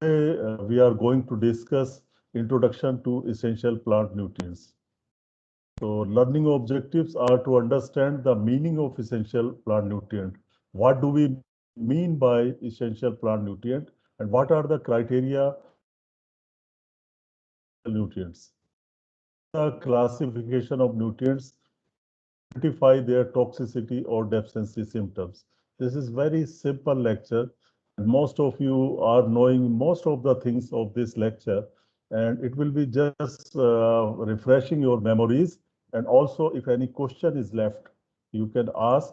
we are going to discuss introduction to essential plant nutrients. So learning objectives are to understand the meaning of essential plant nutrient. What do we mean by essential plant nutrient and what are the criteria nutrients? The classification of nutrients identify their toxicity or deficiency symptoms. This is very simple lecture. Most of you are knowing most of the things of this lecture, and it will be just refreshing your memories. And also, if any question is left, you can ask.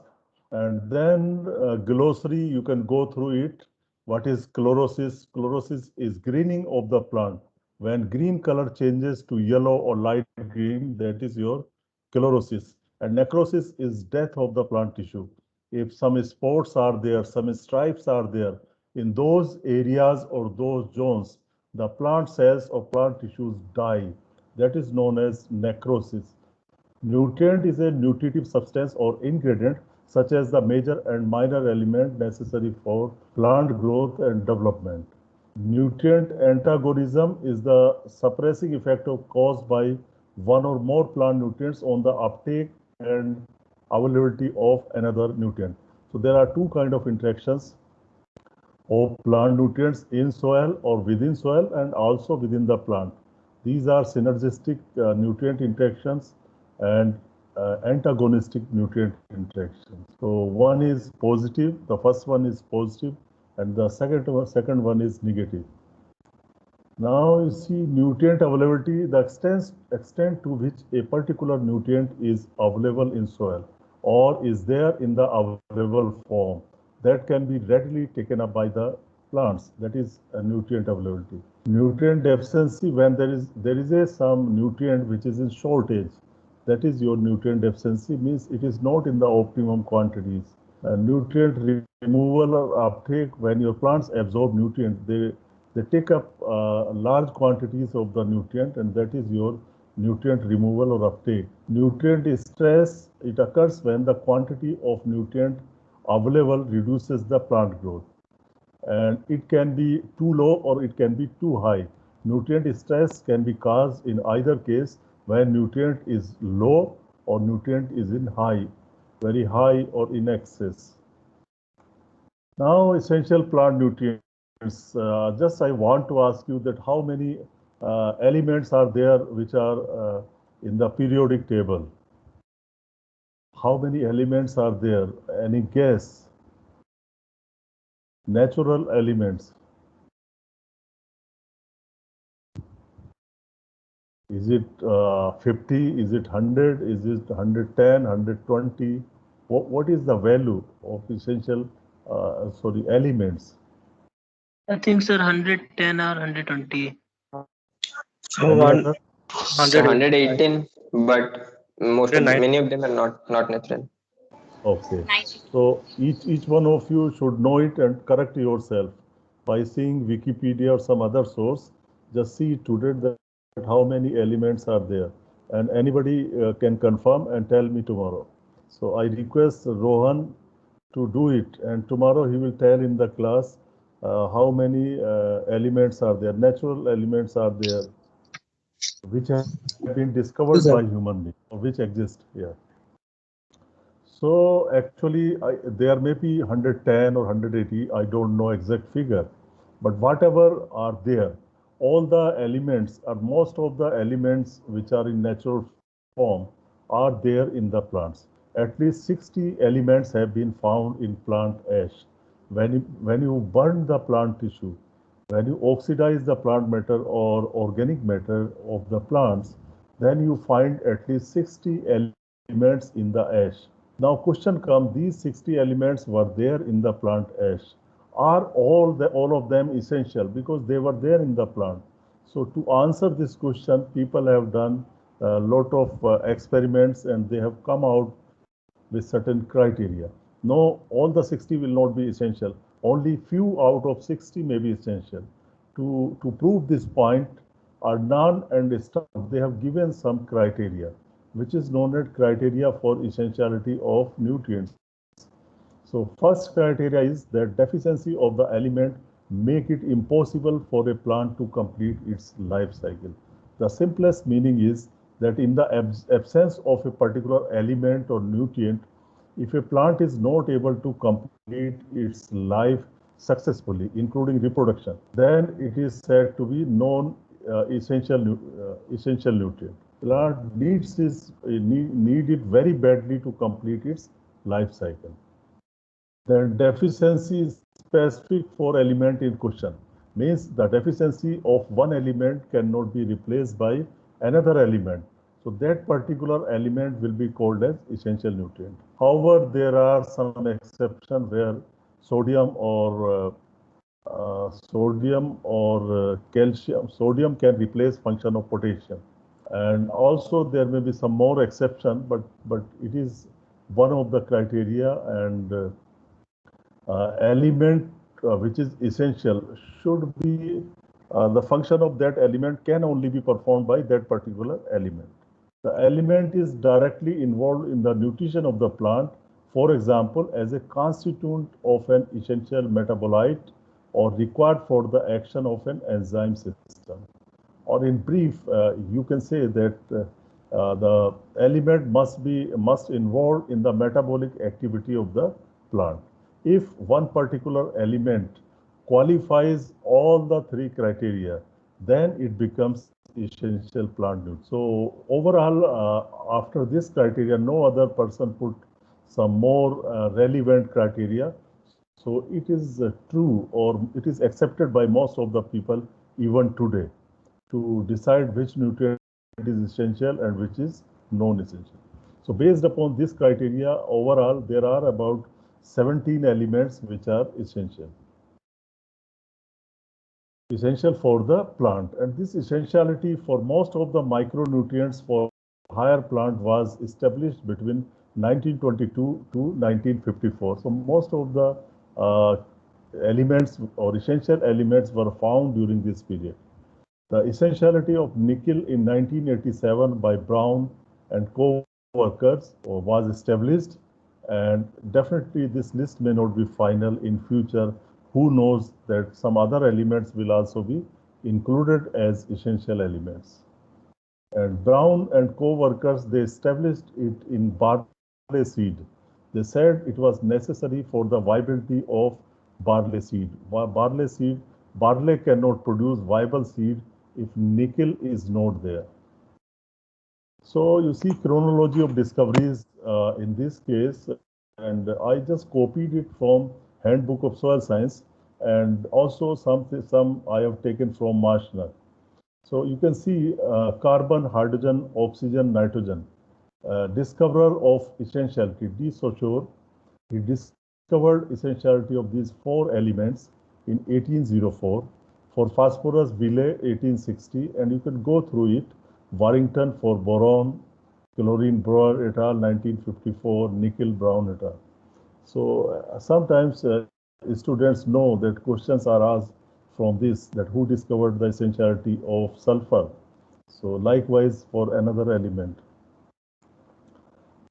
And then glossary, you can go through it. What is chlorosis? Chlorosis is greening of the plant. When green color changes to yellow or light green, that is your chlorosis. And necrosis is death of the plant tissue. If some spots are there, some stripes are there, in those areas or those zones, the plant cells or plant tissues die. That is known as necrosis. Nutrient is a nutritive substance or ingredient such as the major and minor element necessary for plant growth and development. Nutrient antagonism is the suppressing effect caused by one or more plant nutrients on the uptake and availability of another nutrient. So there are two kinds of interactions of plant nutrients in soil or within soil and also within the plant. These are synergistic nutrient interactions and antagonistic nutrient interactions. So one is positive, the first one is positive, and the second one is negative. Now you see nutrient availability, the extent to which a particular nutrient is available in soil or is there in the available form that can be readily taken up by the plants. That is a nutrient availability. Nutrient deficiency, when there is some nutrient which is in shortage, that is your nutrient deficiency, means it is not in the optimum quantities. Nutrient removal or uptake, when your plants absorb nutrient, they take up large quantities of the nutrient, and that is your nutrient removal or uptake. Nutrient stress, it occurs when the quantity of nutrient available reduces the plant growth. And it can be too low or it can be too high. Nutrient stress can be caused in either case when nutrient is low or nutrient is in high, very high or in excess. Now, essential plant nutrients. Just I want to ask you that how many elements are there which are in the periodic table? How many elements are there? Any guess? Natural elements. Is it 50? Is it 100? Is it 110, 120? What is the value of essential, elements? I think, sir, 110 or 120. Any other? 118, but many of them are not natural. Okay. So each one of you should know it and correct yourself by seeing Wikipedia or some other source. Just see today that how many elements are there, and anybody can confirm and tell me tomorrow. So I request Rohan to do it, and tomorrow he will tell in the class how many elements are there, natural elements are there, which have been discovered by human beings, or which exist here. So actually, there may be 110 or 180, I don't know exact figure, but whatever are there, all the elements or most of the elements which are in natural form are there in the plants. At least 60 elements have been found in plant ash. When you burn the plant tissue, when you oxidize the plant matter or organic matter of the plants, then you find at least 60 elements in the ash. Now question comes, these 60 elements were there in the plant ash. Are all of them essential? Because they were there in the plant. So to answer this question, people have done a lot of experiments and they have come out with certain criteria. No, all the 60 will not be essential. Only few out of 60 may be essential. To prove this point, Adnan and staff, they have given some criteria, which is known as criteria for essentiality of nutrients. So first criteria is that deficiency of the element make it impossible for a plant to complete its life cycle. The simplest meaning is that in the absence of a particular element or nutrient, if a plant is not able to complete its life successfully, including reproduction, then it is said to be essential nutrient. Plant need it very badly to complete its life cycle. The deficiency is specific for element in question, means the deficiency of one element cannot be replaced by another element. So that particular element will be called as essential nutrient. However, there are some exceptions where sodium or calcium. Sodium can replace function of potassium, and also there may be some more exception, but it is one of the criteria. And element which is essential should be the function of that element can only be performed by that particular element. The element is directly involved in the nutrition of the plant, for example, as a constituent of an essential metabolite or required for the action of an enzyme system. Or in brief, you can say that the element must involve in the metabolic activity of the plant. If one particular element qualifies all the three criteria, then it becomes essential plant nutrient. So overall, after this criteria, no other person put some more relevant criteria. So it is true, or it is accepted by most of the people even today, to decide which nutrient is essential and which is non-essential. So based upon this criteria, overall, there are about 17 elements which are essential for the plant. And this essentiality for most of the micronutrients for higher plant was established between 1922 to 1954. So most of the elements or essential elements were found during this period. The essentiality of nickel in 1987 by Brown and co-workers was established, and definitely this list may not be final in future. Who knows that some other elements will also be included as essential elements. And Brown and co-workers, they established it in barley seed. They said it was necessary for the viability of barley seed. Barley cannot produce viable seed if nickel is not there. So you see chronology of discoveries in this case, and I just copied it from Handbook of Soil Science, and also some I have taken from Marshner. So you can see carbon, hydrogen, oxygen, nitrogen. Discoverer of essentiality, D. Saussure, he discovered essentiality of these four elements in 1804. For phosphorus, Ville 1860, and you can go through it. Warrington for boron, chlorine, Broer et al. 1954, nickel, Brown et al. So sometimes students know that questions are asked from this, that who discovered the essentiality of sulfur. So likewise for another element.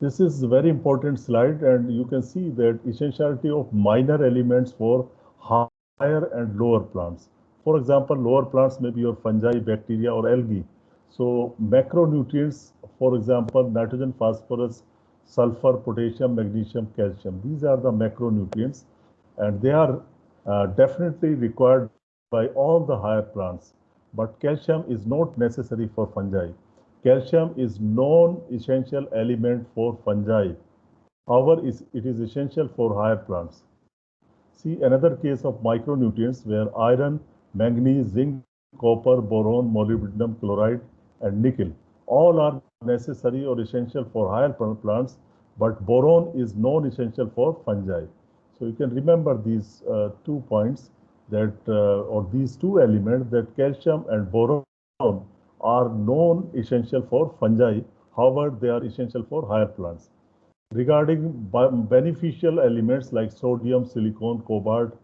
This is a very important slide, and you can see that essentiality of minor elements for higher and lower plants. For example, lower plants may be your fungi, bacteria, or algae. So macronutrients, for example, nitrogen, phosphorus, sulfur, potassium, magnesium, calcium. These are the macronutrients, and they are definitely required by all the higher plants. But calcium is not necessary for fungi. Calcium is non-essential element for fungi. However, it is essential for higher plants. See another case of micronutrients where iron, manganese, zinc, copper, boron, molybdenum, chloride, and nickel all are necessary or essential for higher plants, but boron is non-essential for fungi. So you can remember these 2 points, that or these two elements, that calcium and boron are non-essential for fungi. However, they are essential for higher plants. Regarding beneficial elements like sodium, silicon, cobalt,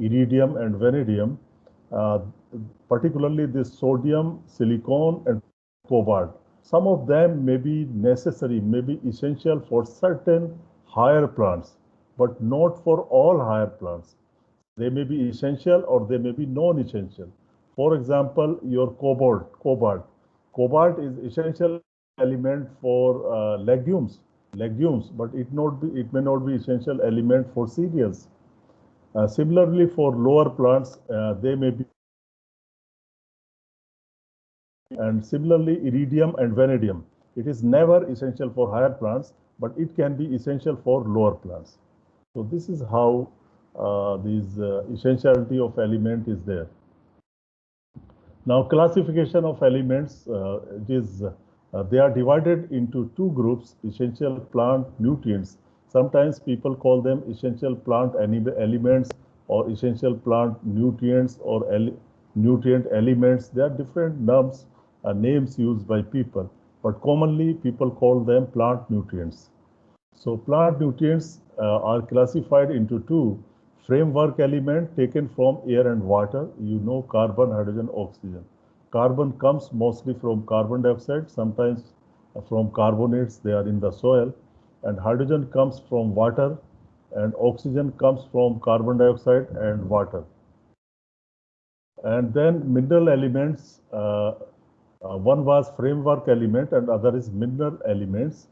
iridium, and vanadium, particularly this sodium, silicon, and cobalt, some of them may be necessary, may be essential for certain higher plants, but not for all higher plants. They may be essential or they may be non-essential. For example, your cobalt. Cobalt is essential element for legumes, but it may not be essential element for cereals. Similarly, for lower plants, they may be, and similarly, iridium and vanadium. It is never essential for higher plants, but it can be essential for lower plants. So this is how this essentiality of element is there. Now, classification of elements they are divided into two groups: essential plant nutrients. Sometimes people call them essential plant elements or essential plant nutrients or nutrient elements. There are different names used by people, but commonly people call them plant nutrients. So plant nutrients are classified into two: framework element taken from air and water, carbon, hydrogen, oxygen. Carbon comes mostly from carbon dioxide, sometimes from carbonates, they are in the soil, and hydrogen comes from water, and oxygen comes from carbon dioxide and water. And then mineral elements, one was framework element and other is mineral elements,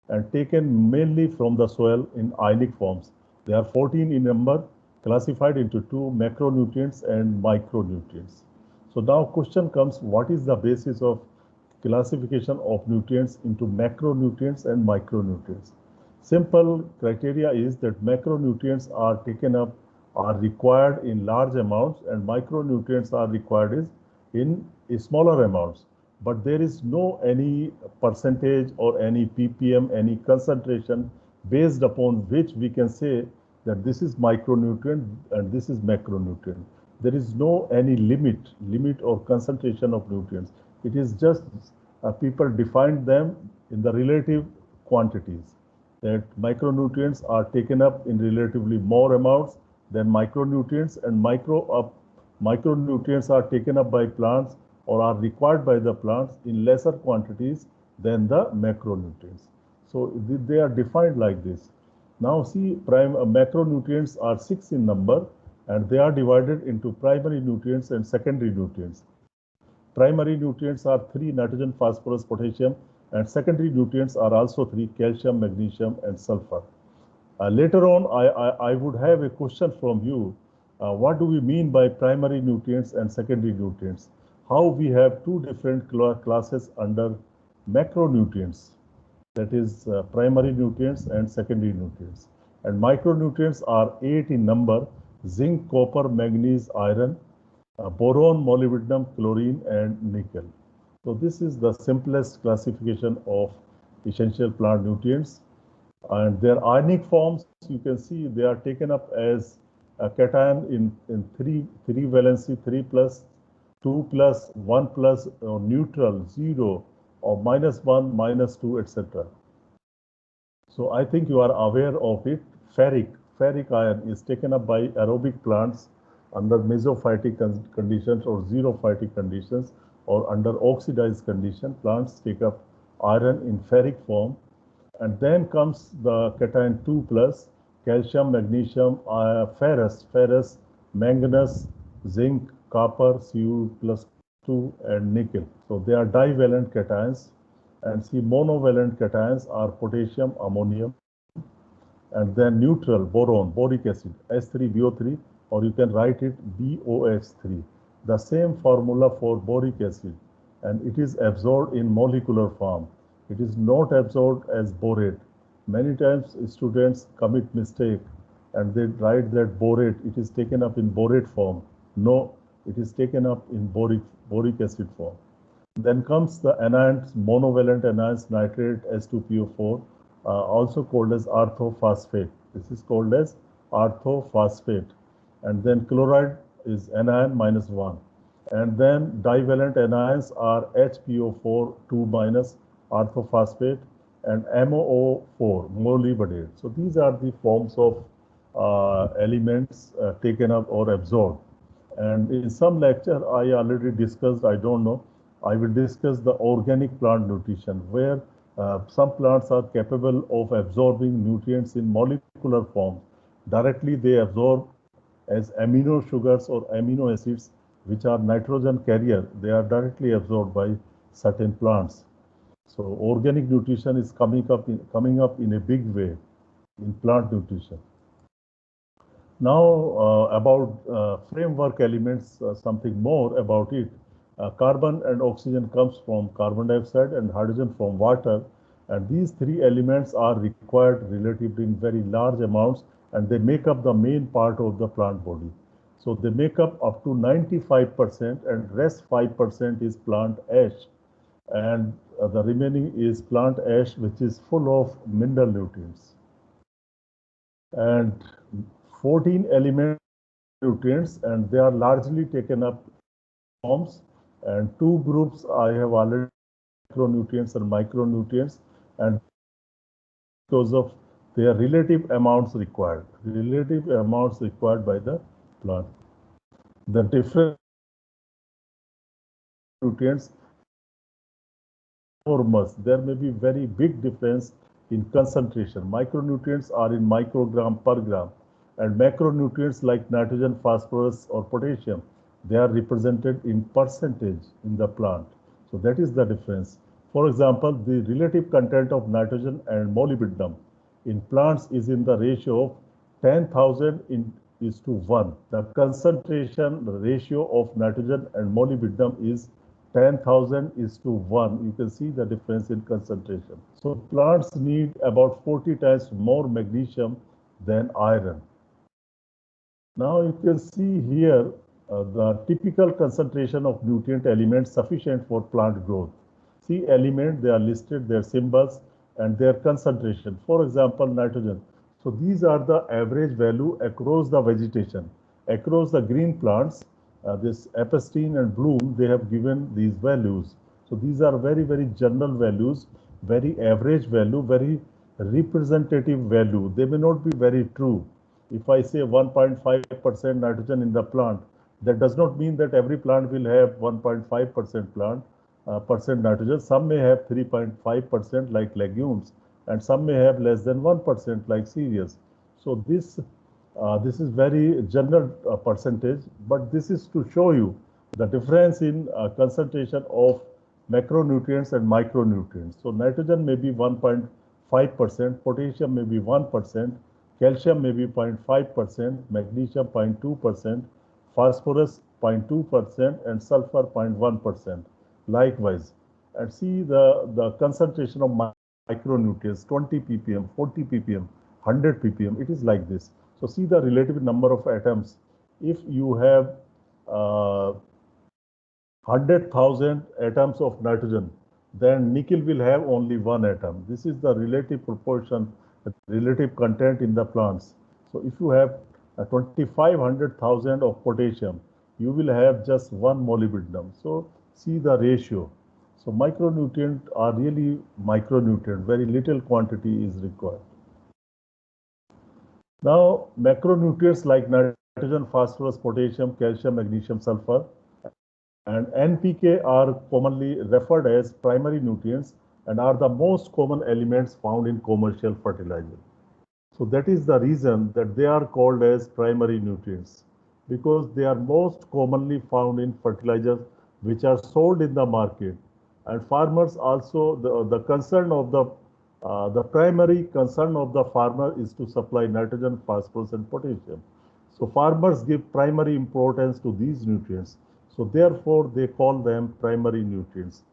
and taken mainly from the soil in ionic forms. They are 14 in number, classified into two: macronutrients and micronutrients. So now question comes, what is the basis of classification of nutrients into macronutrients and micronutrients? Simple criteria is that macronutrients are taken up, are required in large amounts, and micronutrients are required in smaller amounts. But there is no any percentage or any ppm, any concentration based upon which we can say that this is micronutrient and this is macronutrient. There is no any limit or concentration of nutrients. It is just people defined them in the relative quantities, that micronutrients are taken up in relatively more amounts than micronutrients, and micronutrients are taken up by plants or are required by the plants in lesser quantities than the macronutrients. So they are defined like this. Now see, macronutrients are 6 in number, and they are divided into primary nutrients and secondary nutrients. Primary nutrients are 3: nitrogen, phosphorus, potassium, and secondary nutrients are also 3: calcium, magnesium, and sulfur. Later on, I would have a question from you. What do we mean by primary nutrients and secondary nutrients? How we have two different classes under macronutrients, that is primary nutrients and secondary nutrients. And micronutrients are 8 in number: zinc, copper, manganese, iron, boron, molybdenum, chlorine, and nickel. So this is the simplest classification of essential plant nutrients. And their ionic forms, you can see they are taken up as a cation in three valency, 3 plus, 2 plus, 1 plus, or neutral, 0, or -1, -2, etc. So I think you are aware of it. Ferric iron is taken up by aerobic plants under mesophytic conditions or xerophytic conditions, or under oxidized condition. Plants take up iron in ferric form. And then comes the cation 2 plus, calcium, magnesium, ferrous, manganese, zinc, copper, Cu plus 2, and nickel. So they are divalent cations. And see, monovalent cations are potassium, ammonium, and then neutral, boron, boric acid, S3BO3, or you can write it BOH3. The same formula for boric acid, and it is absorbed in molecular form. It is not absorbed as borate. Many times students commit mistake and they write that borate, it is taken up in borate form. No, it is taken up in boric acid form. Then comes the anions, monovalent anions, nitrate, S2PO4, also called as orthophosphate. This is called as orthophosphate. And then chloride is anion -1. And then divalent anions are HPO4 2 minus, orthophosphate, and MOO4, molybdenate. So these are the forms of elements taken up or absorbed. And in some lecture I already discussed, I don't know, I will discuss the organic plant nutrition, where some plants are capable of absorbing nutrients in molecular form. Directly they absorb as amino sugars or amino acids, which are nitrogen carrier. They are directly absorbed by certain plants. So organic nutrition is coming up in a big way in plant nutrition. Now about framework elements, something more about it. Carbon and oxygen comes from carbon dioxide and hydrogen from water, and these three elements are required relatively in very large amounts, and they make up the main part of the plant body. So they make up to 95%, and rest 5% is plant ash, and the remaining is plant ash, which is full of mineral nutrients. And 14 element nutrients, and they are largely taken up forms, and two groups I have already, macronutrients and micronutrients, and because of their relative amounts required by the plant. The different nutrients enormous. There may be very big difference in concentration. Micronutrients are in microgram per gram, and macronutrients like nitrogen, phosphorus, or potassium, they are represented in percentage in the plant. So that is the difference. For example, the relative content of nitrogen and molybdenum in plants is in the ratio of 10,000 is to 1. The concentration ratio of nitrogen and molybdenum is 10,000 is to 1. You can see the difference in concentration. So plants need about 40 times more magnesium than iron. Now you can see here the typical concentration of nutrient elements sufficient for plant growth. See element, they are listed, their symbols and their concentration. For example, nitrogen. So these are the average value across the vegetation. Across the green plants, this Epstein and Bloom, they have given these values. So these are very, very general values, very average value, very representative value. They may not be very true. If I say 1.5% nitrogen in the plant, that does not mean that every plant will have 1.5% percent nitrogen. Some may have 3.5% like legumes, and some may have less than 1% like cereals. So this is very general percentage, but this is to show you the difference in concentration of macronutrients and micronutrients. So nitrogen may be 1.5%, potassium may be 1%, calcium may be 0.5%, magnesium 0.2%, phosphorus 0.2%, and sulfur 0.1%. Likewise, and see the concentration of micronutrients, 20 ppm, 40 ppm, 100 ppm, it is like this. So see the relative number of atoms. If you have 100,000 atoms of nitrogen, then nickel will have only 1 atom. This is the relative proportion, relative content in the plants. So if you have 2,500,000 of potassium, you will have just 1 molybdenum. So see the ratio. So micronutrients are really micronutrient, very little quantity is required. Now macronutrients like nitrogen, phosphorus, potassium, calcium, magnesium, sulfur, and NPK are commonly referred as primary nutrients and are the most common elements found in commercial fertilizer. So that is the reason that they are called as primary nutrients, because they are most commonly found in fertilizers which are sold in the market. And farmers also, the concern of the primary concern of the farmer is to supply nitrogen, phosphorus, and potassium. So farmers give primary importance to these nutrients. So therefore, they call them primary nutrients.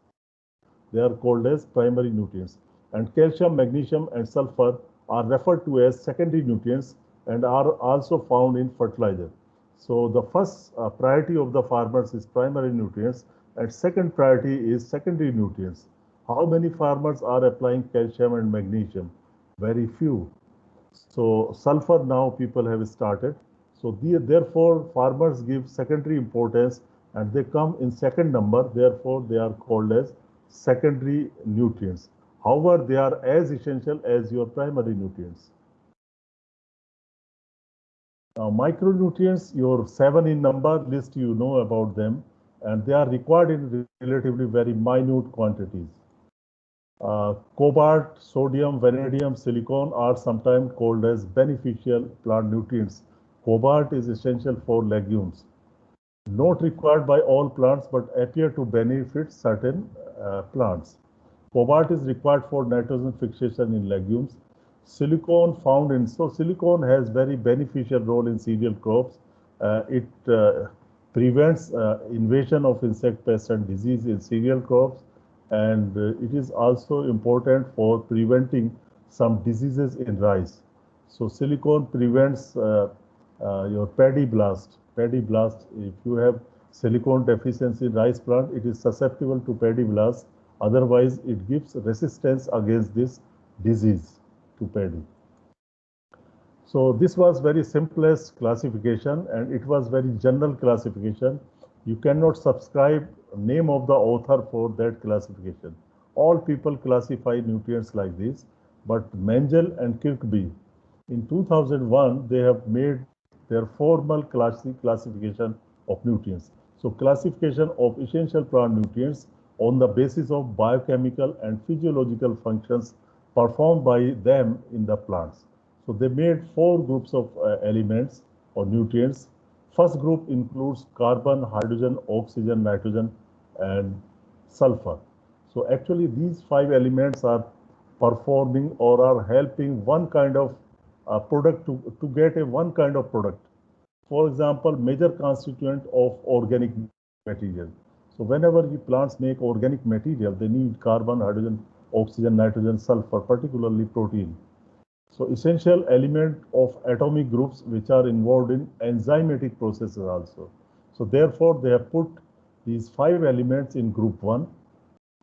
They are called as primary nutrients. And calcium, magnesium, and sulfur are referred to as secondary nutrients and are also found in fertilizer. So the first priority of the farmers is primary nutrients, and second priority is secondary nutrients. How many farmers are applying calcium and magnesium? Very few. So sulfur now people have started. So therefore farmers give secondary importance and they come in second number. Therefore they are called as secondary nutrients. However, they are as essential as your primary nutrients. Now micronutrients, your 7 in number list, you know about them, and they are required in relatively very minute quantities. Cobalt, sodium, vanadium, silicon are sometimes called as beneficial plant nutrients. Cobalt is essential for legumes. Not required by all plants, but appear to benefit certain plants. Cobalt is required for nitrogen fixation in legumes. Silicon found in, so silicon has very beneficial role in cereal crops. It prevents invasion of insect pests and disease in cereal crops, and it is also important for preventing some diseases in rice. So silicon prevents your paddy blast. Paddy blast, if you have silicon deficiency in rice plant, it is susceptible to paddy blast. Otherwise, it gives resistance against this disease to paddy. So this was very simplest classification, and it was very general classification. You cannot subscribe name of the author for that classification. All people classify nutrients like this, but Mengel and Kirkby in 2001, they have made their formal classification of nutrients. So classification of essential plant nutrients on the basis of biochemical and physiological functions performed by them in the plants. So they made 4 groups of elements or nutrients. First group includes carbon, hydrogen, oxygen, nitrogen, and sulfur. So actually these 5 elements are performing or are helping one kind of product to get a one kind of product. For example, major constituent of organic material. So whenever the plants make organic material, they need carbon, hydrogen, oxygen, nitrogen, sulfur, particularly protein. So essential element of atomic groups which are involved in enzymatic processes also. So therefore, they have put these 5 elements in group 1,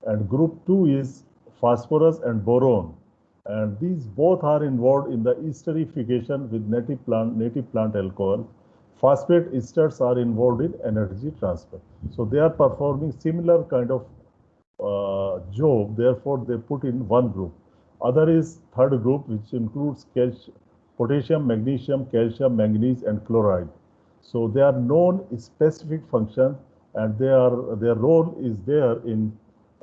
and group 2 is phosphorus and boron. And these both are involved in the esterification with native plant alcohol. Phosphate esters are involved in energy transfer. So they are performing similar kind of job. Therefore, they put in one group. Other is third group, which includes potassium, magnesium, calcium, manganese, and chloride. So they are known specific function, and their role is there in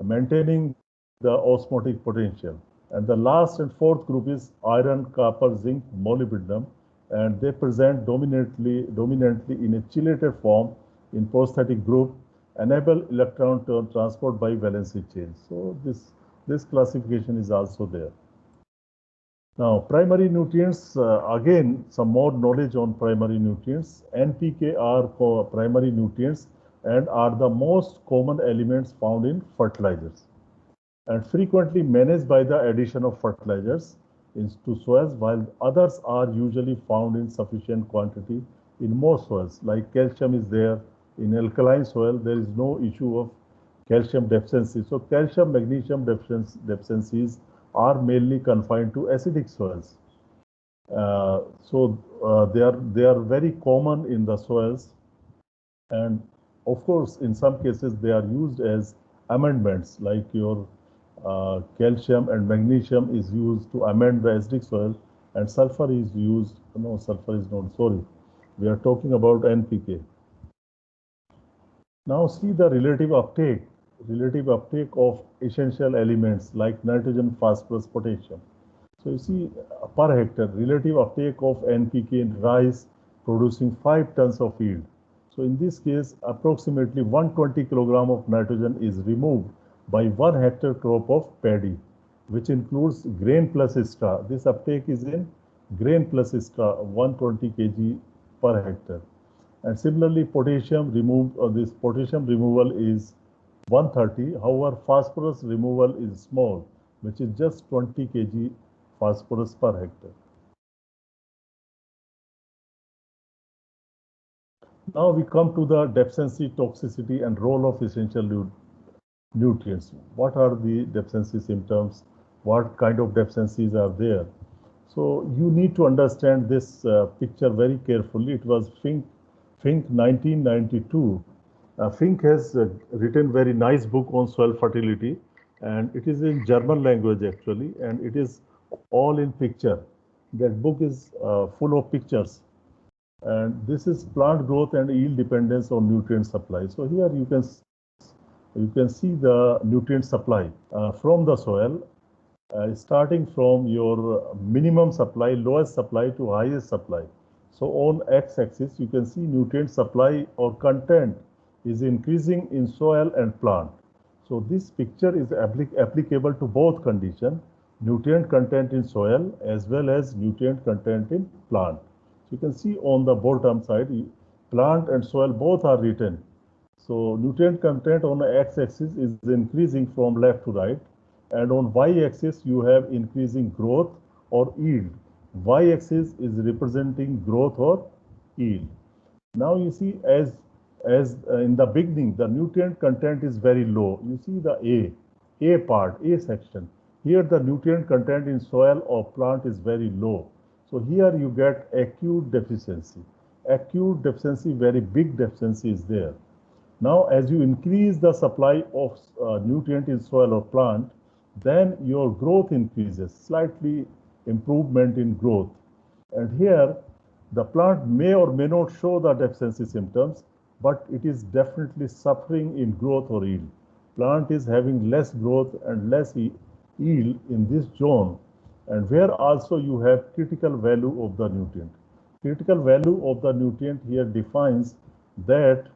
maintaining the osmotic potential. And the last and fourth group is iron, copper, zinc, molybdenum, and they present dominantly in a chelated form in prosthetic group, enable electron transport by valency chain. So this classification is also there. Now, primary nutrients, again, some more knowledge on primary nutrients. NPK are primary nutrients and are the most common elements found in fertilizers, and frequently managed by the addition of fertilizers into soils, while others are usually found in sufficient quantity in most soils. Like calcium is there in alkaline soil, there is no issue of calcium deficiency. So calcium, magnesium deficiencies are mainly confined to acidic soils. They are very common in the soils, and of course, in some cases they are used as amendments, like your calcium and magnesium is used to amend the acidic soil, and sulfur is used. No, sulfur is not. Sorry, we are talking about NPK. Now see the relative uptake of essential elements like nitrogen, phosphorus, potassium. So you see per hectare relative uptake of NPK in rice producing 5 tons of yield. So in this case, approximately 120 kilogram of nitrogen is removed by 1 hectare crop of paddy, which includes grain plus extra. This uptake is in grain plus extra, 120 kg per hectare. And similarly, potassium this potassium removal is 130. However, phosphorus removal is small, which is just 20 kg phosphorus per hectare. Now we come to the deficiency, toxicity, and role of essential nutrients. What are the deficiency symptoms? What kind of deficiencies are there? So you need to understand this picture very carefully. It was Fink 1992. Fink has written very nice book on soil fertility, and it is in German language actually, and it is all in picture. That book is full of pictures, and this is plant growth and yield dependence on nutrient supply. So here you can see the nutrient supply from the soil, starting from your minimum supply, lowest supply to highest supply. So on x-axis, you can see nutrient supply or content is increasing in soil and plant. So this picture is applicable to both conditions, nutrient content in soil as well as nutrient content in plant. So you can see on the bottom side, plant and soil both are written. So nutrient content on the x-axis is increasing from left to right, and on y-axis you have increasing growth or yield. Y-axis is representing growth or yield. Now you see as in the beginning the nutrient content is very low. You see the A part, A section. Here the nutrient content in soil or plant is very low. So here you get acute deficiency. Acute deficiency, very big deficiency is there. Now, as you increase the supply of nutrient in soil or plant, then your growth increases, slightly improvement in growth. And here, the plant may or may not show the deficiency symptoms, but it is definitely suffering in growth or yield. Plant is having less growth and less yield in this zone, and where also you have critical value of the nutrient. Critical value of the nutrient here defines that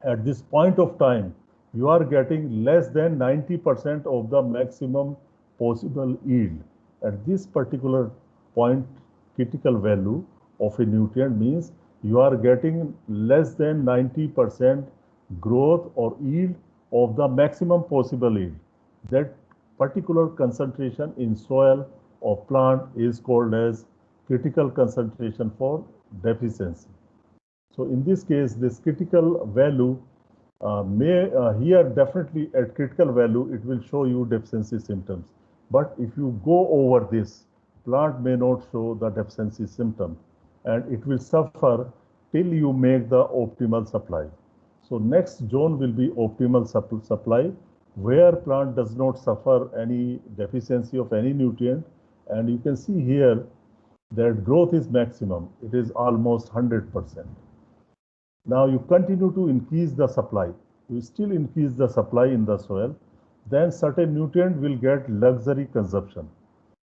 at this point of time, you are getting less than 90% of the maximum possible yield. At this particular point, critical value of a nutrient means you are getting less than 90% growth or yield of the maximum possible yield. That particular concentration in soil or plant is called as critical concentration for deficiency. So in this case, this critical value here definitely at critical value, it will show you deficiency symptoms. But if you go over this, plant may not show the deficiency symptom, and it will suffer till you make the optimal supply. So next zone will be optimal supply, where plant does not suffer any deficiency of any nutrient. And you can see here that growth is maximum. It is almost 100%. Now you continue to increase the supply. You still increase the supply in the soil. Then certain nutrient will get luxury consumption,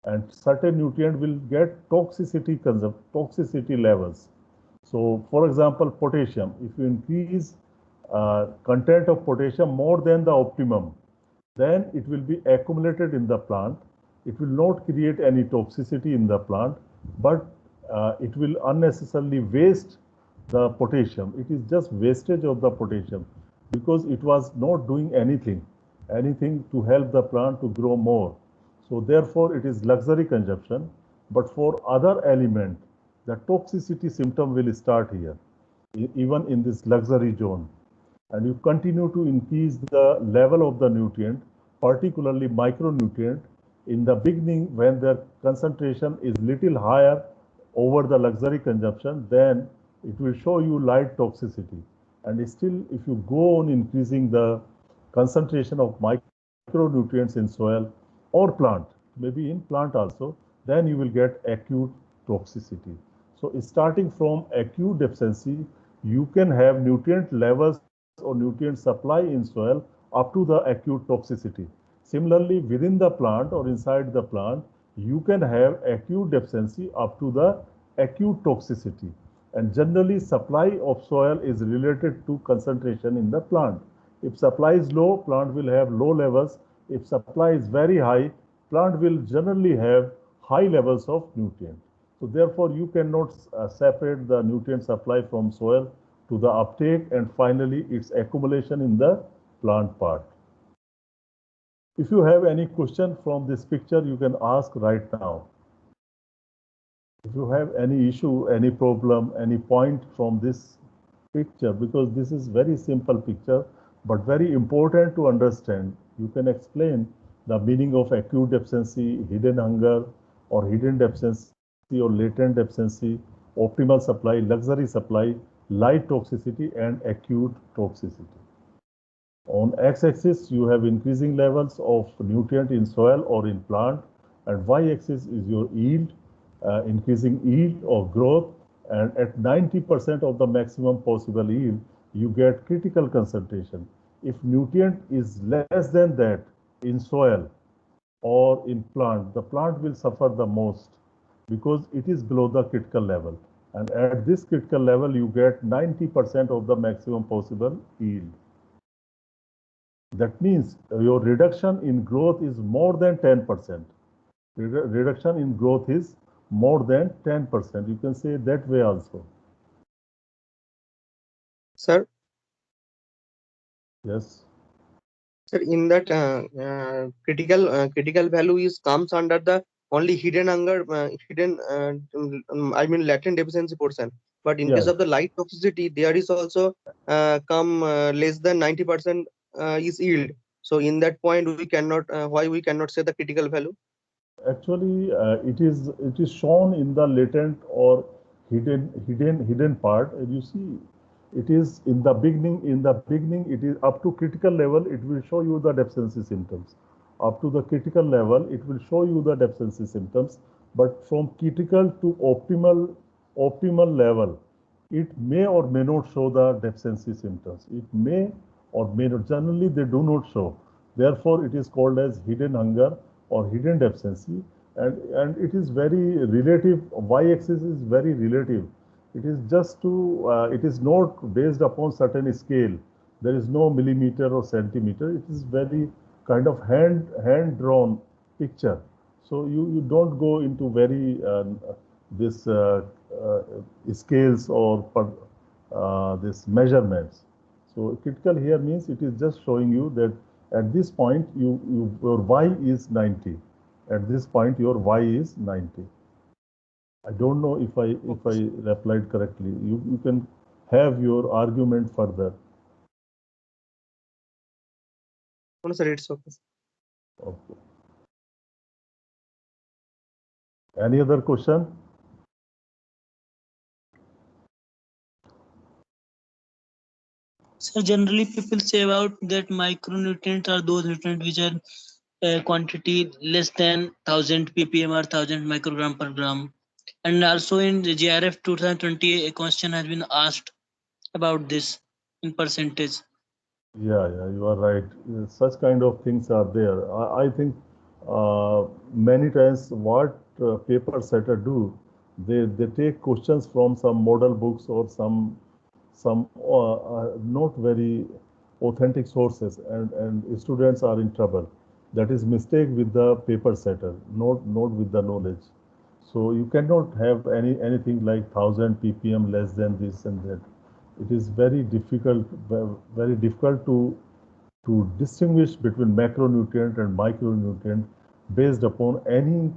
and certain nutrient will get toxicity levels. So for example, potassium, if you increase content of potassium more than the optimum, then it will be accumulated in the plant. It will not create any toxicity in the plant, but it will unnecessarily waste the potassium. It is just wastage of the potassium because it was not doing anything to help the plant to grow more. So therefore it is luxury consumption. But for other element, the toxicity symptom will start here, even in this luxury zone. And you continue to increase the level of the nutrient, particularly micronutrient. In the beginning, when their concentration is little higher over the luxury consumption, then it will show you light toxicity. And still, if you go on increasing the concentration of micronutrients in soil or plant, maybe in plant also, then you will get acute toxicity. So starting from acute deficiency, you can have nutrient levels or nutrient supply in soil up to the acute toxicity. Similarly, within the plant or inside the plant, you can have acute deficiency up to the acute toxicity. And generally, supply of soil is related to concentration in the plant. If supply is low, plant will have low levels. If supply is very high, plant will generally have high levels of nutrient. So therefore, you cannot separate the nutrient supply from soil to the uptake and finally its accumulation in the plant part. If you have any question from this picture, you can ask right now. If you have any issue, any problem, any point from this picture, because this is very simple picture, but very important to understand. You can explain the meaning of acute deficiency, hidden hunger, or hidden deficiency, or latent deficiency, optimal supply, luxury supply, light toxicity, and acute toxicity. On x-axis, you have increasing levels of nutrient in soil or in plant, and y-axis is your yield, increasing yield or growth, and at 90% of the maximum possible yield, you get critical concentration. If nutrient is less than that in soil or in plant, the plant will suffer the most because it is below the critical level. And at this critical level, you get 90% of the maximum possible yield. That means your reduction in growth is more than 10%. Reduction in growth is more than 10%. You can say that way also. Sir, Yes. sir, in that critical value is comes under the only hidden hunger, I mean latent deficiency portion. But in case Yeah. of the light toxicity, there is also come less than 90% is yield. So in that point, we cannot why we cannot say the critical value. Actually, it is shown in the latent or hidden part. And you see, it is in the beginning. In the beginning, it is up to critical level. It will show you the deficiency symptoms. Up to the critical level, it will show you the deficiency symptoms. But from critical to optimal level, it may or may not show the deficiency symptoms. It may or may not. Generally, they do not show. Therefore, it is called as hidden hunger or hidden deficiency, and it is very relative. Y-axis is very relative. It is just to it is not based upon certain scale. There is no millimeter or centimeter. It is very kind of hand drawn picture. So you don't go into very this scales or this measurements. So critical here means it is just showing you that at this point your y is 90. At this point your y is 90. I don't know if I replied correctly. You can have your argument further. No, sir, it's okay. Okay. Any other question? So generally people say about that micronutrients are those nutrients which are quantity less than 1000 ppm or 1000 microgram per gram. And also in the JRF 2020, a question has been asked about this in percentage. Yeah, you are right. Such kind of things are there. I think many times what paper setter do, they take questions from some model books or some not very authentic sources, and students are in trouble. That is mistake with the paper setter, not with the knowledge. So you cannot have anything like 1000 ppm less than this and that. It is very difficult to distinguish between macronutrient and micronutrient based upon any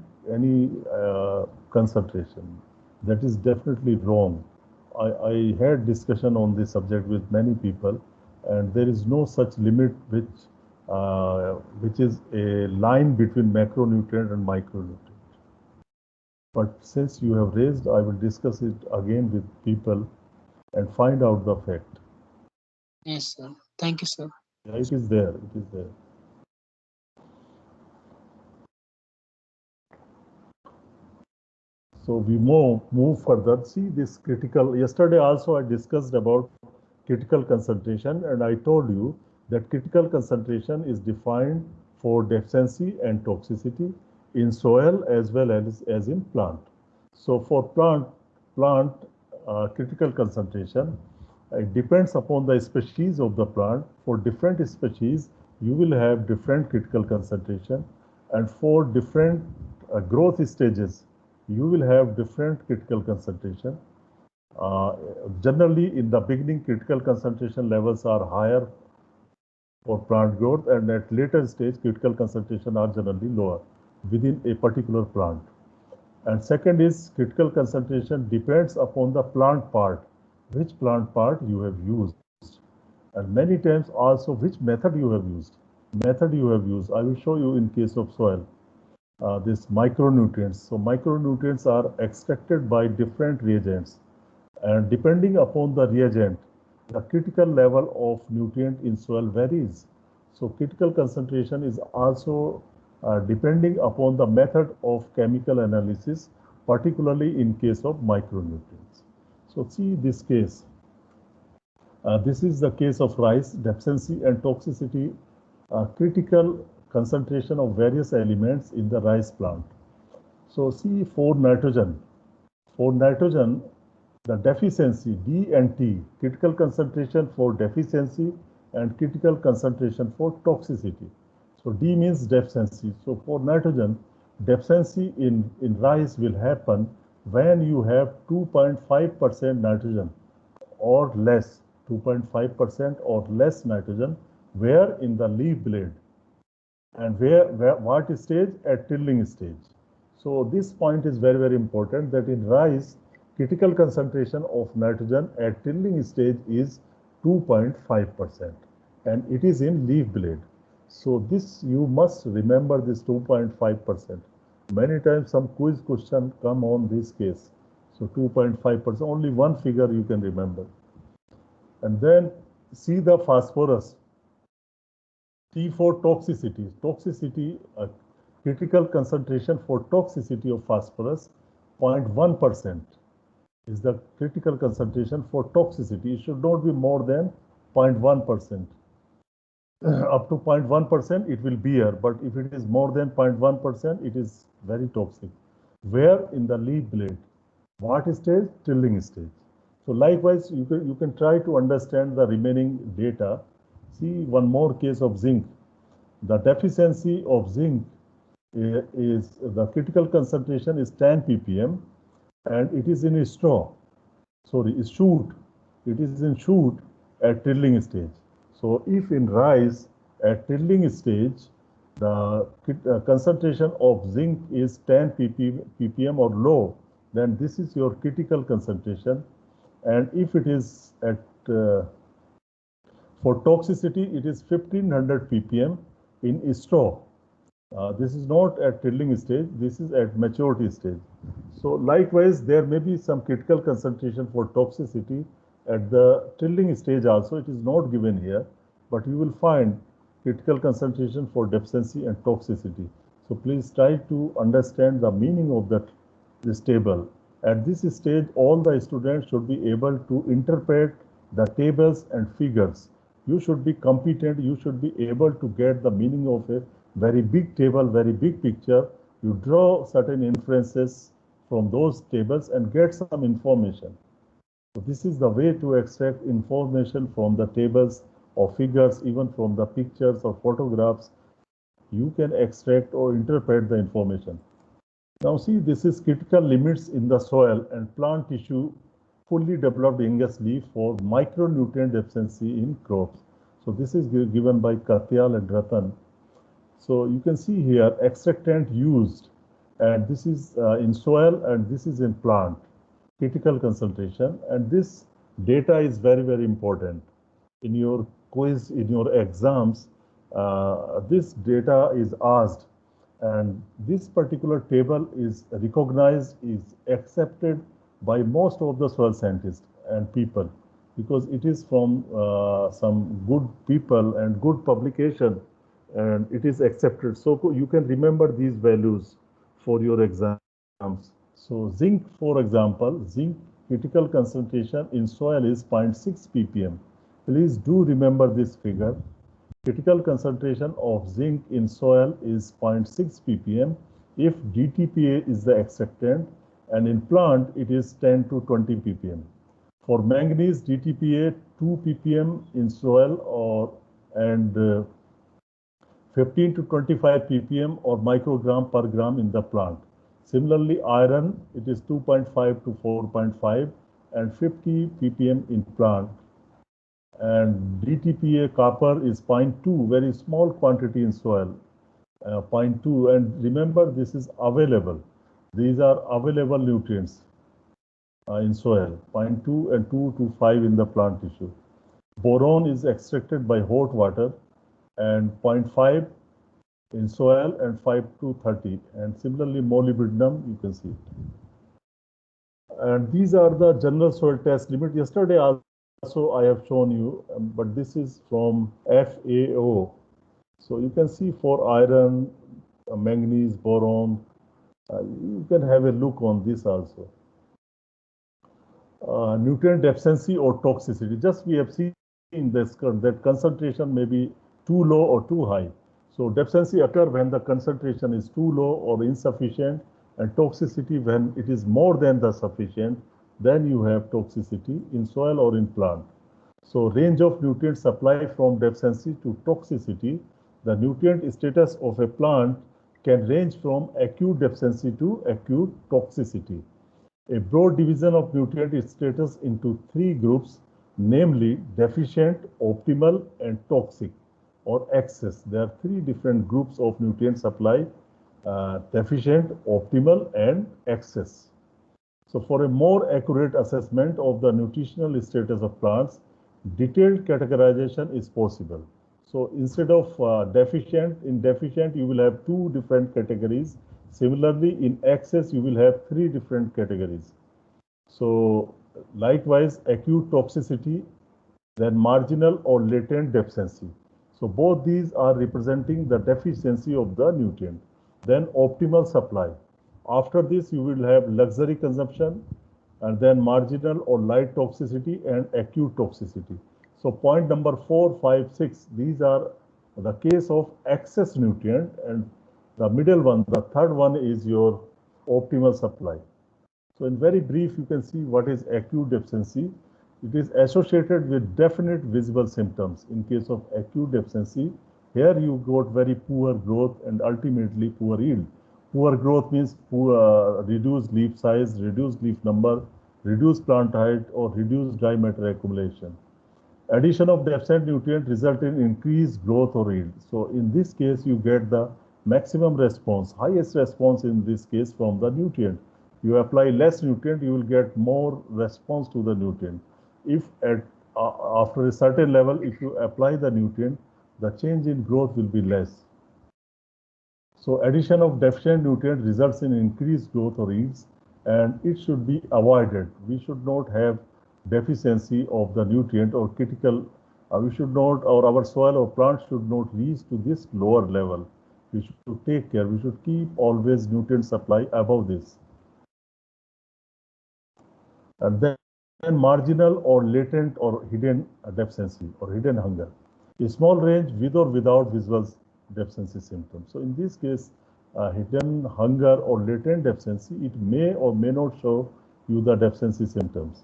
concentration. That is definitely wrong. I had discussion on this subject with many people, and there is no such limit which is a line between macronutrient and micronutrient. But since you have raised, I will discuss it again with people and find out the fact. Yes, sir. Thank you, sir. Yeah, it is there. It is there. So we move further. See this critical. Yesterday also I discussed about critical concentration, and I told you that critical concentration is defined for deficiency and toxicity in soil as well as in plant. So for plant critical concentration, it depends upon the species of the plant. For different species, you will have different critical concentration, and for different growth stages, you will have different critical concentration. Generally, in the beginning, critical concentration levels are higher for plant growth, and at later stage, critical concentration are generally lower within a particular plant. And second is critical concentration depends upon the plant part, which plant part you have used, and many times also which method you have used. I will show you in case of soil. This micronutrients. So micronutrients are extracted by different reagents, and depending upon the reagent, the critical level of nutrient in soil varies. So critical concentration is also depending upon the method of chemical analysis, particularly in case of micronutrients. So see this case. This is the case of rice, deficiency and toxicity, critical concentration of various elements in the rice plant. So see for nitrogen, the deficiency D and T, critical concentration for deficiency and critical concentration for toxicity. So D means deficiency. So for nitrogen, deficiency in rice will happen when you have 2.5% nitrogen or less, 2.5% or less nitrogen, where in the leaf blade, and where what stage? At tilling stage. So this point is very, very important, that in rice, critical concentration of nitrogen at tilling stage is 2.5%, and it is in leaf blade. So this, you must remember this 2.5%. Many times some quiz question come on this case. So 2.5%, only one figure you can remember. And then see the phosphorus. T for toxicity. Toxicity, critical concentration for toxicity of phosphorus, 0.1% is the critical concentration for toxicity. It should not be more than 0.1%. Up to 0.1% it will bear, but if it is more than 0.1%, it is very toxic. Where? In the leaf blade. What stage? Tilling stage. So likewise, you can try to understand the remaining data. See one more case of zinc. The deficiency of zinc is, the critical concentration is 10 ppm, and it is in a straw. Sorry, shoot. It is in shoot at tilling stage. So if in rice at tilling stage, the concentration of zinc is 10 ppm or low, then this is your critical concentration. And if it is at for toxicity, it is 1500 ppm in straw. This is not at tilling stage, this is at maturity stage. So likewise, there may be some critical concentration for toxicity at the tilling stage also. It is not given here, but you will find critical concentration for deficiency and toxicity. So please try to understand the meaning of this table. At this stage, all the students should be able to interpret the tables and figures. You should be competent, you should be able to get the meaning of a very big table, very big picture. You draw certain inferences from those tables and get some information. So this is the way to extract information from the tables or figures, even from the pictures or photographs. You can extract or interpret the information. Now see, this is critical limits in the soil and plant tissue fully developed Angus leaf for micronutrient deficiency in crops. So this is given by Katyal and Ratan. So you can see here extractant used, and this is in soil and this is in plant, critical concentration. And this data is very, very important. In your quiz, in your exams, this data is asked, and this particular table is recognized, is accepted by most of the soil scientists and people, because it is from some good people and good publication, and it is accepted. So you can remember these values for your exams. So zinc, for example, zinc critical concentration in soil is 0.6 ppm. Please do remember this figure. Critical concentration of zinc in soil is 0.6 ppm if DTPA is the extractant, and in plant it is 10 to 20 ppm. For manganese, DTPA 2 ppm in soil and 15 to 25 ppm or microgram per gram in the plant. Similarly, iron, it is 2.5 to 4.5 and 50 ppm in plant. And DTPA copper is 0.2, very small quantity in soil, 0.2. And remember, this is available. These are available nutrients in soil, 0.2 and 2 to 5 in the plant tissue. Boron is extracted by hot water and 0.5 in soil and 5 to 30. And similarly, molybdenum, you can see it. And these are the general soil test limit. Yesterday also I have shown you, but this is from FAO. So you can see for iron, manganese, boron, you can have a look on this also. Nutrient deficiency or toxicity. Just we have seen in this that concentration may be too low or too high. So deficiency occurs when the concentration is too low or insufficient, and toxicity when it is more than the sufficient. then you have toxicity in soil or in plant. So range of nutrient supply from deficiency to toxicity, the nutrient status of a plant can range from acute deficiency to acute toxicity. A broad division of nutrient status into three groups, namely deficient, optimal, and toxic or excess. There are three different groups of nutrient supply, deficient, optimal, and excess. So for a more accurate assessment of the nutritional status of plants, detailed categorization is possible. So instead of in deficient, you will have two different categories. Similarly, in excess, you will have three different categories. So likewise, acute toxicity, then marginal or latent deficiency. So both these are representing the deficiency of the nutrient. Then optimal supply. After this, you will have luxury consumption, and then marginal or light toxicity and acute toxicity. So point number 4, 5, 6, these are the case of excess nutrient, and the middle one, the third one, is your optimal supply. So in very brief, you can see what is acute deficiency. It is associated with definite visible symptoms. In case of acute deficiency, here you got very poor growth and ultimately poor yield. Poor growth means reduced leaf size, reduced leaf number, reduced plant height, or reduced dry matter accumulation. Addition of deficient nutrient result in increased growth or yield. So in this case, you get the maximum response, highest response in this case from the nutrient. You apply less nutrient, you will get more response to the nutrient. If after a certain level, if you apply the nutrient, the change in growth will be less. So addition of deficient nutrient results in increased growth or yields, and it should be avoided. We should not have deficiency of the nutrient or critical. We should not, or our soil or plant should not reach to this lower level. We should take care. We should keep always nutrient supply above this. And then marginal or latent or hidden deficiency or hidden hunger. A small range with or without visual deficiency symptoms. So in this case, hidden hunger or latent deficiency, it may or may not show you the deficiency symptoms.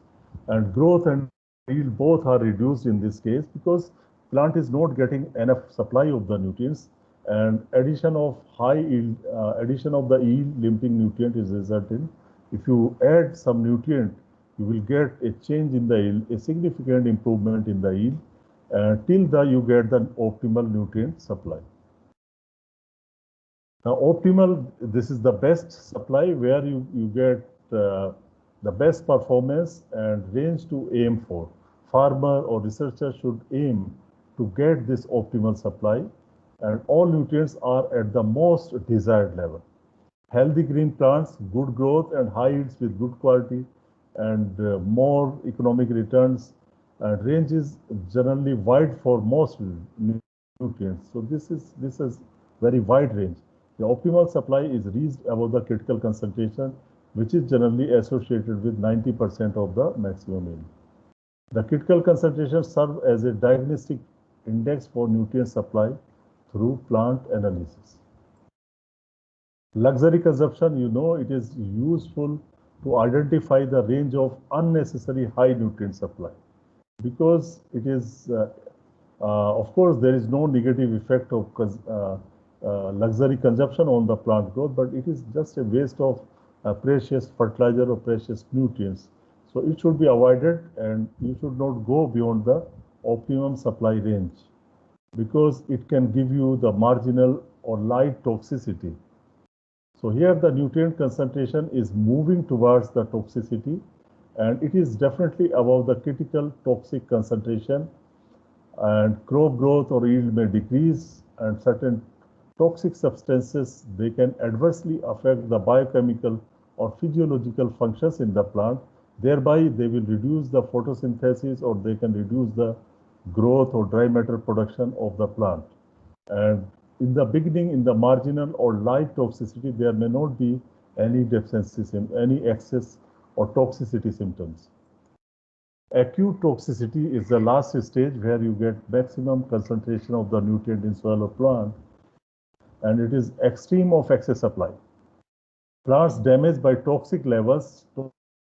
And growth and yield both are reduced in this case because plant is not getting enough supply of the nutrients, and addition of high yield, addition of the yield limiting nutrient is resulting. If you add some nutrient, you will get a change in the yield, a significant improvement in the yield, till you get the optimal nutrient supply. Now, optimal, this is the best supply where you get the best performance and range to aim for. Farmer or researcher should aim to get this optimal supply, and all nutrients are at the most desired level. Healthy green plants, good growth and high yields with good quality, and more economic returns, and range is generally wide for most nutrients. So this is very wide range. The optimal supply is reached above the critical concentration, which is generally associated with 90% of the maximum yield. The critical concentration serves as a diagnostic index for nutrient supply through plant analysis. Luxury consumption, you know, it is useful to identify the range of unnecessary high nutrient supply, because it is, of course, there is no negative effect of luxury consumption on the plant growth, but it is just a waste of precious fertilizer or precious nutrients. So it should be avoided, and you should not go beyond the optimum supply range, because it can give you the marginal or light toxicity. So here the nutrient concentration is moving towards the toxicity, and it is definitely above the critical toxic concentration, and crop growth or yield may decrease, and certain toxic substances, they can adversely affect the biochemical or physiological functions in the plant. Thereby, they will reduce the photosynthesis, or they can reduce the growth or dry matter production of the plant. And in the beginning, in the marginal or light toxicity, there may not be any deficiency, any excess or toxicity symptoms. Acute toxicity is the last stage where you get maximum concentration of the nutrient in soil or plant, and it is extreme of excess supply. Plants damaged by toxic levels,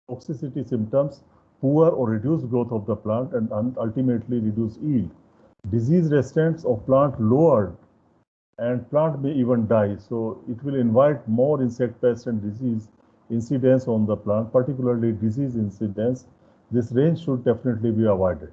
toxicity symptoms, poor or reduced growth of the plant, and ultimately reduced yield. Disease resistance of plant lowered, and plant may even die. So it will invite more insect pest and disease incidence on the plant, particularly disease incidence. This range should definitely be avoided.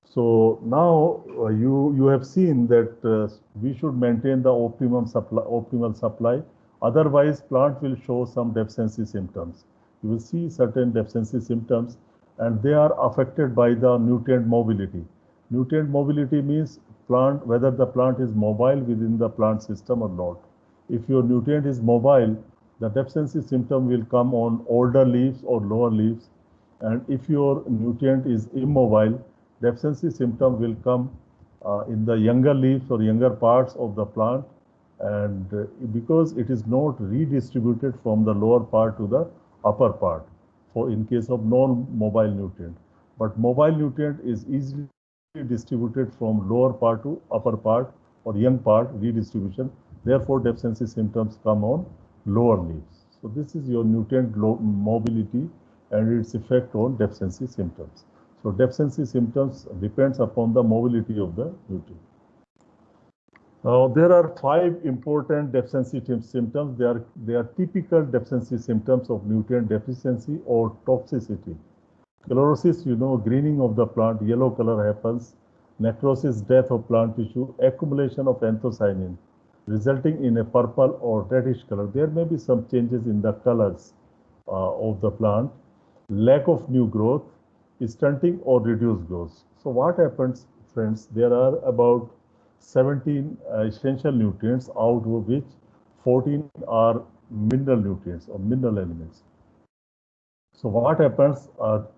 So now you have seen that we should maintain the optimal supply. Otherwise, plant will show some deficiency symptoms. You will see certain deficiency symptoms, and they are affected by the nutrient mobility. Nutrient mobility means plant, whether the plant is mobile within the plant system or not. If your nutrient is mobile, the deficiency symptom will come on older leaves or lower leaves. And if your nutrient is immobile, deficiency symptom will come in the younger leaves or younger parts of the plant, and because it is not redistributed from the lower part to the upper part for in case of non-mobile nutrient. But mobile nutrient is easily distributed from lower part to upper part or young part redistribution. Therefore, deficiency symptoms come on lower leaves. So this is your nutrient mobility and its effect on deficiency symptoms. So deficiency symptoms depends upon the mobility of the nutrient. There are 5 important deficiency symptoms. They are typical deficiency symptoms of nutrient deficiency or toxicity. Chlorosis, greening of the plant, yellow color happens. Necrosis, death of plant tissue, accumulation of anthocyanin, resulting in a purple or reddish color. There may be some changes in the colors of the plant. Lack of new growth, stunting or reduced growth. So what happens, friends? There are about 17 essential nutrients, out of which 14 are mineral nutrients or mineral elements. So what happens,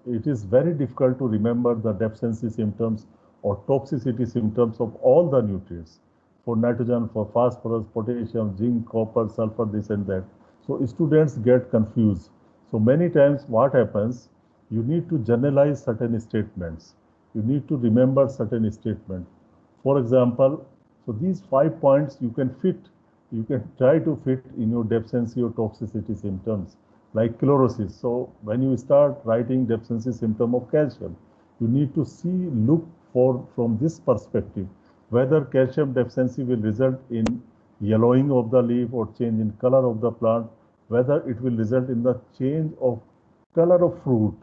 it is very difficult to remember the deficiency symptoms or toxicity symptoms of all the nutrients, for nitrogen, for phosphorus, potassium, zinc, copper, sulfur, this and that. So students get confused. So many times what happens, you need to generalize certain statements. You need to remember certain statements. For example, so these 5 points you can try to fit in your deficiency or toxicity symptoms, like chlorosis. So when you start writing deficiency symptom of calcium, you need to look for from this perspective, whether calcium deficiency will result in yellowing of the leaf or change in color of the plant, whether it will result in the change of color of fruit.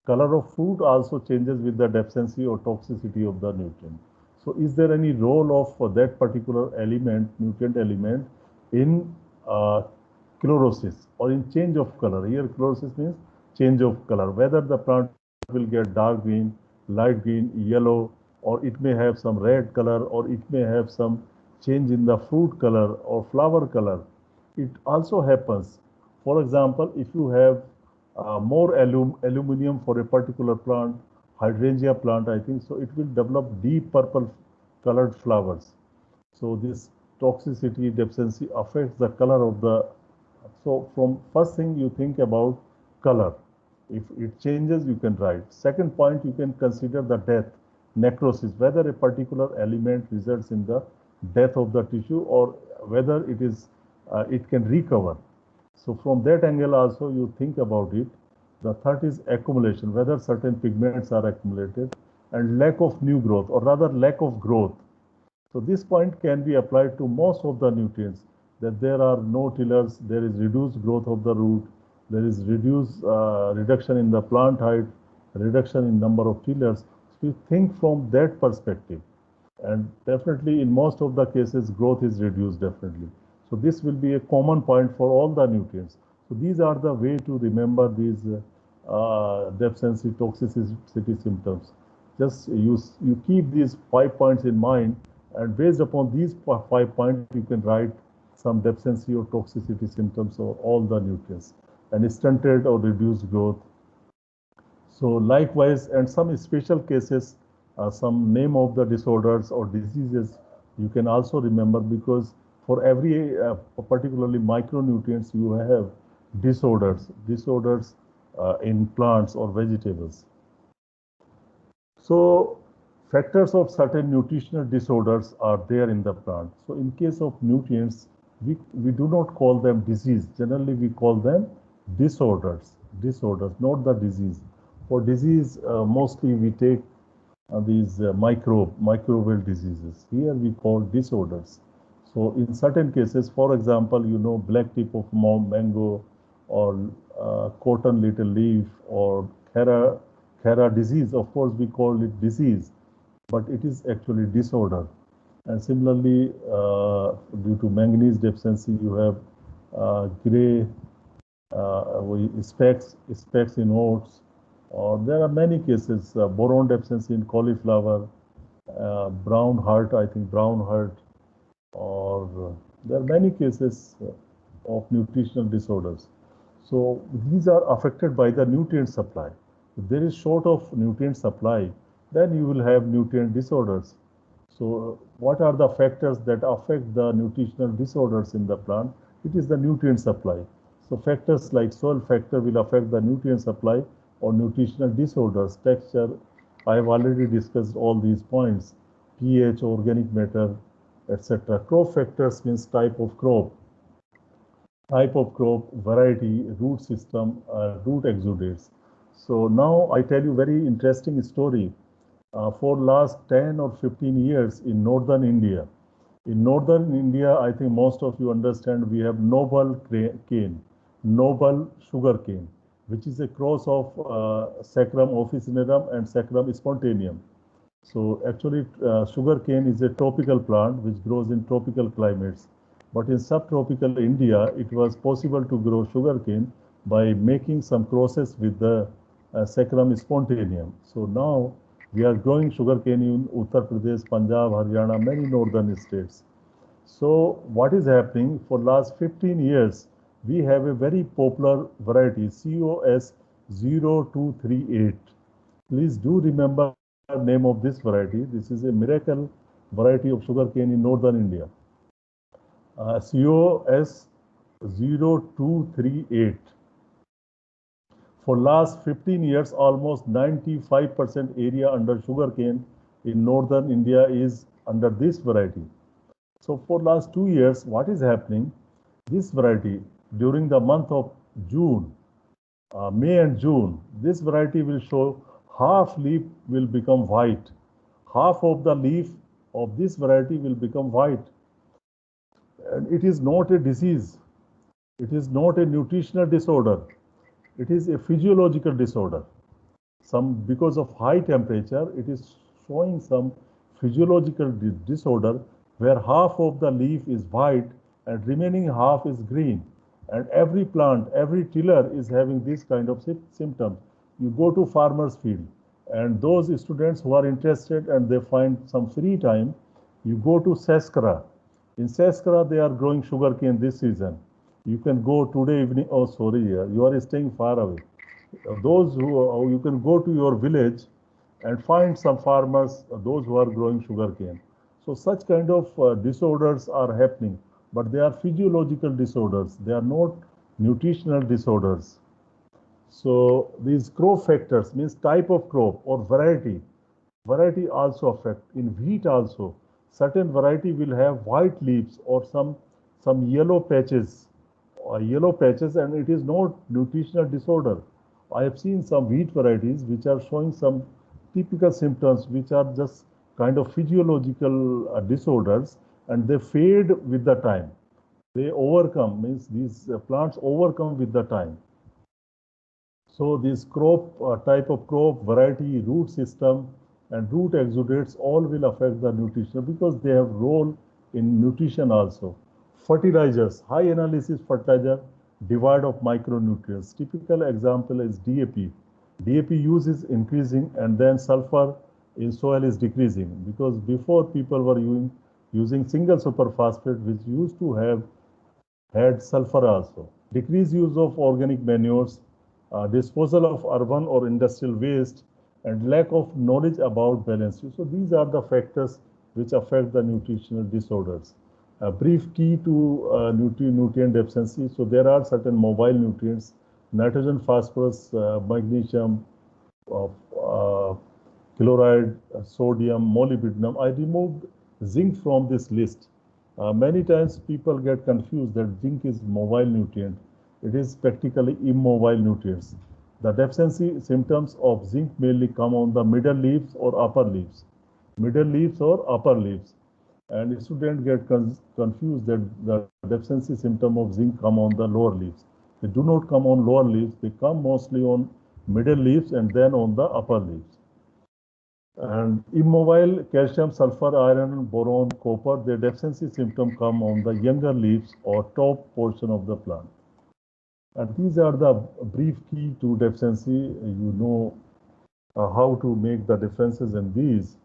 Color of fruit also changes with the deficiency or toxicity of the nutrient. So is there any role of that particular element, nutrient element, in chlorosis or in change of color? Here chlorosis means change of color, whether the plant will get dark green, light green, yellow, or it may have some red color, or it may have some change in the fruit color or flower color. It also happens. For example, if you have more aluminum for a particular plant, hydrangea plant, I think, so it will develop deep purple colored flowers. So this toxicity deficiency affects the color of the, so from first thing you think about color. If it changes, you can write. Second point, you can consider the death, necrosis, whether a particular element results in the death of the tissue or whether it can recover. So from that angle also you think about it. The third is accumulation, whether certain pigments are accumulated, and lack of new growth, or rather lack of growth. So this point can be applied to most of the nutrients, that there are no tillers, there is reduced growth of the root, there is reduction in the plant height, reduction in number of tillers. So you think from that perspective, and definitely in most of the cases growth is reduced definitely. So this will be a common point for all the nutrients. So these are the way to remember these deficiency toxicity symptoms. Just you keep these 5 points in mind, and based upon these 5 points, you can write some deficiency or toxicity symptoms of all the nutrients, and stunted or reduced growth. So likewise, and some special cases, some name of the disorders or diseases you can also remember, because for every particularly micronutrients you have disorders in plants or vegetables. So factors of certain nutritional disorders are there in the plant. So in case of nutrients, we do not call them disease. Generally, we call them disorders. disorders, not the disease. For disease, mostly we take these microbial diseases. Here we call disorders. So in certain cases, for example, black tip of mango, or cotton little leaf, or Khera disease. Of course, we call it disease, but it is actually disorder. And similarly, due to manganese deficiency, you have gray specks in oats, or there are many cases, boron deficiency in cauliflower, brown heart, or there are many cases of nutritional disorders. So these are affected by the nutrient supply. If there is short of nutrient supply, then you will have nutrient disorders. So what are the factors that affect the nutritional disorders in the plant? It is the nutrient supply. So factors like soil factor will affect the nutrient supply or nutritional disorders. Texture, I have already discussed all these points. pH, organic matter, etc. Crop factors means type of crop, variety, root system, root exudates. So now I tell you very interesting story. For last 10 or 15 years in northern India. In northern India, I think most of you understand, we have noble cane, noble sugar cane, which is a cross of Saccharum officinarum and Saccharum spontaneum. So actually, sugar cane is a tropical plant which grows in tropical climates. But in subtropical India, it was possible to grow sugar cane by making some crosses with the Saccharum spontaneum. So now we are growing sugarcane in Uttar Pradesh, Punjab, Haryana, many northern states. So what is happening for last 15 years, we have a very popular variety, COS 0238. Please do remember the name of this variety. This is a miracle variety of sugarcane in northern India. COS 0238. For last 15 years, almost 95% area under sugarcane in northern India is under this variety. So for last 2 years, what is happening? This variety, during the month of June, May and June, this variety will show half leaf will become white. Half of the leaf of this variety will become white. And it is not a disease. It is not a nutritional disorder. It is a physiological disorder. Because of high temperature, it is showing some physiological disorder where half of the leaf is white and remaining half is green. And every plant, every tiller is having this kind of symptom. You go to farmer's field, and those students who are interested and they find some free time, you go to Saskara. In Saskara, they are growing sugarcane this season. You can go today evening. Oh, sorry, you are staying far away. Those who you can go to your village and find some farmers, those who are growing sugarcane. So such kind of disorders are happening, but they are physiological disorders. They are not nutritional disorders. So these crop factors means type of crop or variety. Variety also affect. In wheat also, certain variety will have white leaves or some yellow patches. And it is not nutritional disorder. I have seen some wheat varieties which are showing some typical symptoms which are just kind of physiological disorders, and they fade with the time. They overcome, means these plants overcome with the time. So this crop, type of crop, variety, root system, and root exudates all will affect the nutrition because they have role in nutrition also. Fertilizers, high analysis fertilizer, devoid of micronutrients. Typical example is DAP. DAP use is increasing and then sulfur in soil is decreasing because before people were using single superphosphate which used to have had sulfur also. Decreased use of organic manures, disposal of urban or industrial waste, and lack of knowledge about balance use. So these are the factors which affect the nutritional disorders. A brief key to nutrient deficiency. So there are certain mobile nutrients, nitrogen, phosphorus, magnesium, chloride, sodium, molybdenum. I removed zinc from this list. Many times people get confused that zinc is mobile nutrient. It is practically immobile nutrients. The deficiency symptoms of zinc mainly come on the middle leaves or upper leaves. Middle leaves or upper leaves. And students get confused that the deficiency symptom of zinc come on the lower leaves. They do not come on lower leaves, they come mostly on middle leaves and then on the upper leaves. And immobile calcium, sulfur, iron, boron, copper, their deficiency symptom come on the younger leaves or top portion of the plant. And these are the brief key to deficiency. You know how to make the differences in these.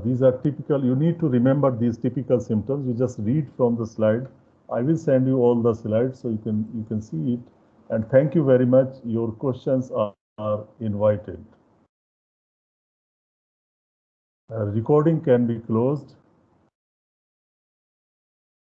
These are typical, you need to remember these typical symptoms. You just read from the slide. I will send you all the slides so you can see it. And thank you very much. Your questions are invited. Recording can be closed.